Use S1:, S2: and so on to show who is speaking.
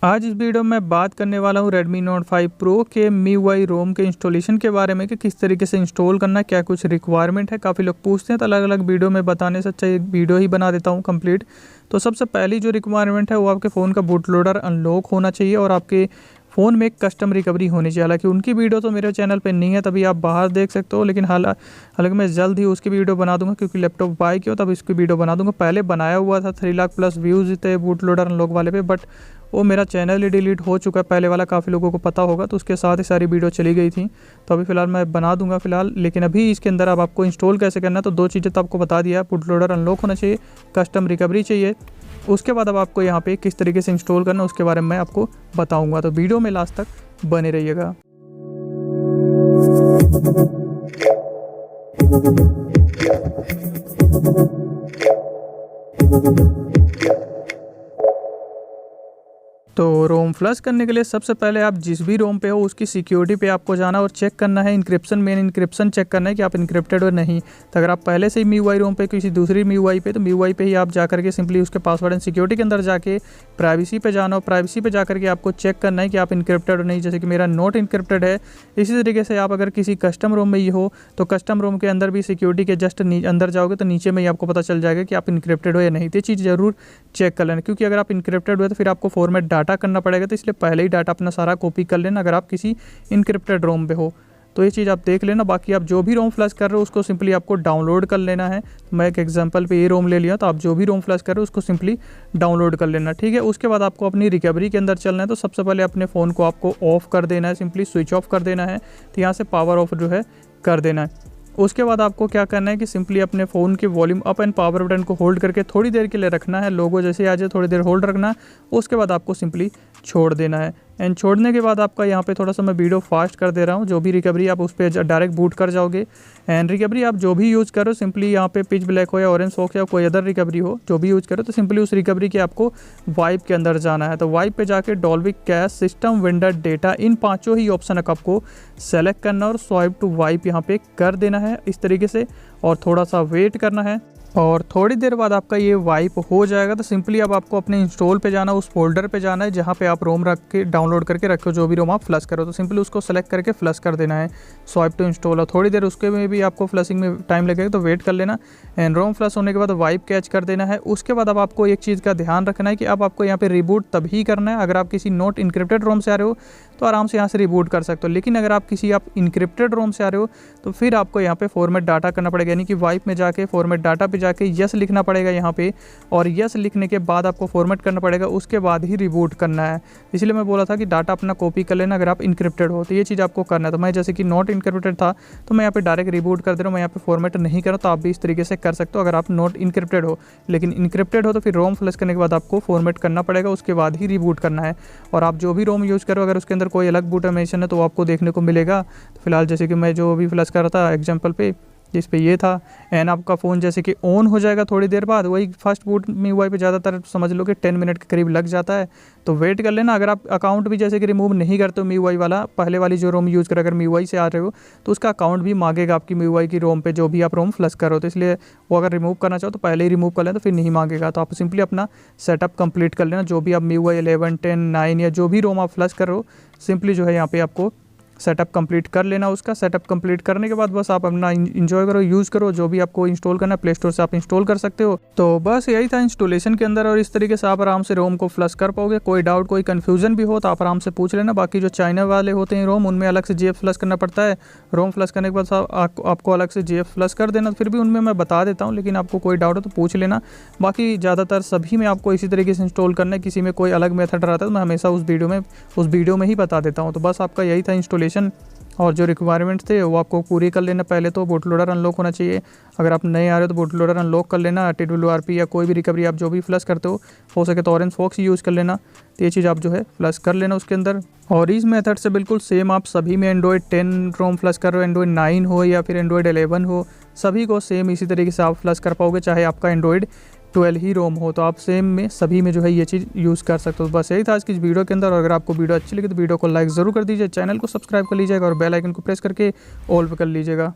S1: आज इस वीडियो में बात करने वाला हूँ Redmi Note 5 Pro के MIUI ROM के इंस्टॉलेशन के बारे में कि किस तरीके से इंस्टॉल करना है, क्या कुछ रिक्वायरमेंट है। काफ़ी लोग पूछते हैं तो अलग अलग वीडियो में बताने से अच्छा एक वीडियो ही बना देता हूँ कंप्लीट। तो सबसे पहली जो रिक्वायरमेंट है वो आपके फ़ोन का बूट लोडर अनलॉक होना चाहिए और आपके फ़ोन में एक कस्टम रिकवरी होनी चाहिए। हालांकि उनकी वीडियो तो मेरे चैनल पे नहीं है, तभी आप बाहर देख सकते हो, लेकिन हालांकि मैं जल्द ही उसकी वीडियो बना दूंगा क्योंकि लैपटॉप बाय किया तब इसकी वीडियो बना दूंगा। पहले बनाया हुआ था 3 लाख प्लस व्यूज़ थे बूट लोडर अनलॉक वाले पे, बट वो मेरा चैनल ही डिलीट हो चुका है। पहले वाला काफ़ी लोगों को पता होगा, तो उसके साथ ही सारी वीडियो चली गई थी। तो अभी फ़िलहाल मैं बना दूंगा फ़िलहाल, लेकिन अभी इसके अंदर अब आपको इंस्टॉल कैसे करना है तो 2 चीज़ें तो आपको बता दिया है। बूट लोडर अनलॉक होना चाहिए, कस्टम रिकवरी चाहिए। उसके बाद अब आपको यहाँ पे किस तरीके से इंस्टॉल करना है उसके बारे में मैं आपको बताऊँगा, तो वीडियो में लास्ट तक बने रहिएगा। तो रोम फ्लश करने के लिए सबसे पहले आप जिस भी रोम पे हो उसकी सिक्योरिटी पे आपको जाना और चेक करना है इंक्रिप्शन, मेन इंक्रिप्शन चेक करना है कि आप इंक्रिप्टेड हो नहीं। तो अगर आप पहले से ही MIUI रोम पे किसी दूसरी MIUI पे, तो MIUI पे ही आप जा करके सिंपली उसके पासवर्ड एंड सिक्योरिटी के अंदर जाके प्राइवेसी पे जाना और प्राइवेसी पे जा करके आपको चेक करना है कि आप इंक्रिप्टेड हो नहीं। जैसे कि मेरा नॉट इंक्रिप्टेड है। इसी तरीके से आप अगर किसी कस्टम रोम में ही हो तो कस्टम रोम के अंदर भी सिक्योरिटी के जस्ट अंदर जाओगे तो नीचे में ही आपको पता चल जाएगा कि आप इंक्रिप्टेड हो या नहीं। तो ये चीज़ ज़रूर चेक कर लेना, क्योंकि अगर आप इंक्रिप्टेड हुए तो फिर आपको फॉर्मेट डाटा करना पड़ेगा, तो इसलिए पहले ही डाटा अपना सारा कॉपी कर लेना अगर आप किसी इनक्रिप्टेड रोम पे हो। तो ये चीज़ आप देख लेना। बाकी आप जो भी रोम फ्लश कर रहे हो उसको सिंपली आपको डाउनलोड कर लेना है। तो मैं एक एग्जांपल पे ये रोम ले लिया, तो आप जो भी रोम फ्लश कर रहे हो उसको सिंपली डाउनलोड कर लेना, ठीक है। उसके बाद आपको अपनी रिकवरी के अंदर चलना है। तो सबसे पहले अपने फ़ोन को आपको ऑफ कर देना है, सिंपली स्विच ऑफ कर देना है। तो यहाँ से पावर ऑफ जो है कर देना है। उसके बाद आपको क्या करना है कि सिंपली अपने फ़ोन के volume up and power button को होल्ड करके थोड़ी देर के लिए रखना है। लोगो जैसे आ जाए थोड़ी देर होल्ड रखना है। उसके बाद आपको सिंपली छोड़ देना है। एंड छोड़ने के बाद आपका यहाँ पे थोड़ा सा मैं वीडियो फास्ट कर दे रहा हूँ। जो भी रिकवरी आप उस पर डायरेक्ट बूट कर जाओगे। एंड रिकवरी आप जो भी यूज़ करो सिंपली यहाँ पे पिच ब्लैक हो या ऑरेंज फॉक्स या कोई अदर रिकवरी हो, जो भी यूज़ करो तो सिंपली उस रिकवरी के आपको वाइप के अंदर जाना है। तो वाइप पे जाके Dolby cash system vendor data इन 5 ही ऑप्शन आपको सेलेक्ट करना और स्वाइप टू वाइप यहाँ पे कर देना है इस तरीके से, और थोड़ा सा वेट करना है। और थोड़ी देर बाद आपका ये वाइप हो जाएगा। तो सिंपली अब आपको अपने इंस्टॉल पे जाना, उस फोल्डर पे जाना है जहाँ पे आप रोम रख के डाउनलोड करके रखो, जो भी रोम आप फ्लश करो। तो सिंपली उसको सेलेक्ट करके फ्लश कर देना है, स्वाइप टू इंस्टॉल। और थोड़ी देर उसके में भी आपको फ्लशिंग में टाइम लगेगा, तो वेट कर लेना। एंड रोम फ्लश होने के बाद वाइप कैच कर देना है। उसके बाद अब आपको एक चीज़ का ध्यान रखना है कि अब आपको यहाँ पे रिबूट तभी करना है। अगर आप किसी नॉट इनक्रिप्टेड रोम से आ रहे हो तो आराम से यहाँ से रिबूट कर सकते हो, लेकिन अगर आप किसी इनक्रिप्टेड रोम से आ रहे हो तो फिर आपको यहाँ पे फॉर्मेट डाटा करना पड़ेगा। यानी कि वाइप में जाके फॉर्मेट डाटा पे जाके यस लिखना पड़ेगा यहाँ पे, और यस लिखने के बाद आपको फॉर्मेट करना पड़ेगा, उसके बाद ही रिबूट करना है। इसलिए मैं बोला था कि डाटा अपना कॉपी कर लेना अगर आप इनक्रिप्टेड हो, तो ये चीज़ आपको करना है। तो मैं जैसे कि नॉट इनक्रिप्टेड था तो मैं यहाँ पे डायरेक्ट रिबूट कर दे रहा हूँ, मैं यहाँ पे फॉर्मेट नहीं कर रहा। तो आप भी इस तरीके से कर सकते हो अगर आप नॉट इनक्रिप्टेड हो। लेकिन इनक्रिप्टेड हो तो फिर रोम फ्लश करने के बाद आपको फॉर्मेट करना पड़ेगा, उसके बाद ही रिबूट करना है। और आप जो भी रोम यूज़ करो अगर उसके अंदर कोई अलग बूट है तो आपको देखने को मिलेगा। तो फिलहाल जैसे कि मैं जो भी फ्लश कर रहा था एग्जांपल पे, जिस पे ये था, एंड आपका फ़ोन जैसे कि ऑन हो जाएगा थोड़ी देर बाद। वही फर्स्ट बूट MIUI पे ज़्यादातर समझ लो कि 10 मिनट के करीब लग जाता है, तो वेट कर लेना। अगर आप अकाउंट भी जैसे कि रिमूव नहीं करते हो MIUI वाला, पहले वाली जो रोम यूज़ कर अगर MIUI से आ रहे हो तो उसका अकाउंट भी मांगेगा आपकी MIUI की रोम पे जो भी आप रोम फ्लश करो। तो इसलिए वो अगर रिमूव करना चाहो तो पहले ही रिमूव कर लें, तो फिर नहीं मांगेगा। तो आप सिंपली अपना सेटअप कंप्लीट कर लेना। जो भी आप MIUI 11, 10, 9 या जो भी रोम आप फ्लश करो सिंपली जो है यहाँ पे आपको सेटअप कंप्लीट कर लेना। उसका सेटअप कंप्लीट करने के बाद बस आप अपना इंजॉय करो, यूज़ करो। जो भी आपको इंस्टॉल करना है प्ले स्टोर से आप इंस्टॉल कर सकते हो। तो बस यही था इंस्टॉलेशन के अंदर, और इस तरीके से आप आराम से रोम को फ्लश कर पाओगे। कोई डाउट कोई कन्फ्यूजन भी हो तो आप आराम से पूछ लेना। बाकी जो चाइना वाले होते हैं रोम, उनमें अलग से GF फ्लश करना पड़ता है। रोम फ्लश करने के बाद आपको अलग से GF फ्लश कर देना। फिर भी उनमें मैं बता देता हूँ, लेकिन आपको कोई डाउट हो तो पूछ लेना। बाकी ज़्यादातर सभी में आपको इसी तरीके से इंस्टॉल करना है। किसी में कोई अलग मेथड रहता है तो मैं हमेशा उस वीडियो में ही बता देता हूँ। तो बस आपका यही था इंस्टॉलेशन, और जो रिक्वायरमेंट्स थे वो आपको पूरी कर लेना। पहले तो बूट लोडर अनलॉक होना चाहिए। अगर आप नए आ रहे हो तो बूट लोडर अनलॉक कर लेना। TWRP या कोई भी रिकवरी आप जो भी फ्लश करते हो सके तो ऑरेंज फॉक्स यूज़ कर लेना। तो ये चीज़ आप जो है फ्लश कर लेना उसके अंदर। और इस मेथड से बिल्कुल सेम आप सभी में एंड्रॉयड 10 रोम फ्लश कर रहे हो, एंड्रॉयड 9 हो या फिर एंड्रॉयड 11 हो, सभी को सेम इसी तरीके से आप फ्लश कर पाओगे। चाहे आपका एंड्रॉयड 12 ही रोम हो तो आप सेम में सभी में जो है ये चीज़ यूज़ कर सकते हो। बस यही था आज की इस वीडियो के अंदर। और अगर आपको वीडियो अच्छी लगी तो वीडियो को लाइक ज़रूर कर दीजिए, चैनल को सब्सक्राइब कर लीजिएगा और बेल आइकन को प्रेस करके ऑल पे कर लीजिएगा।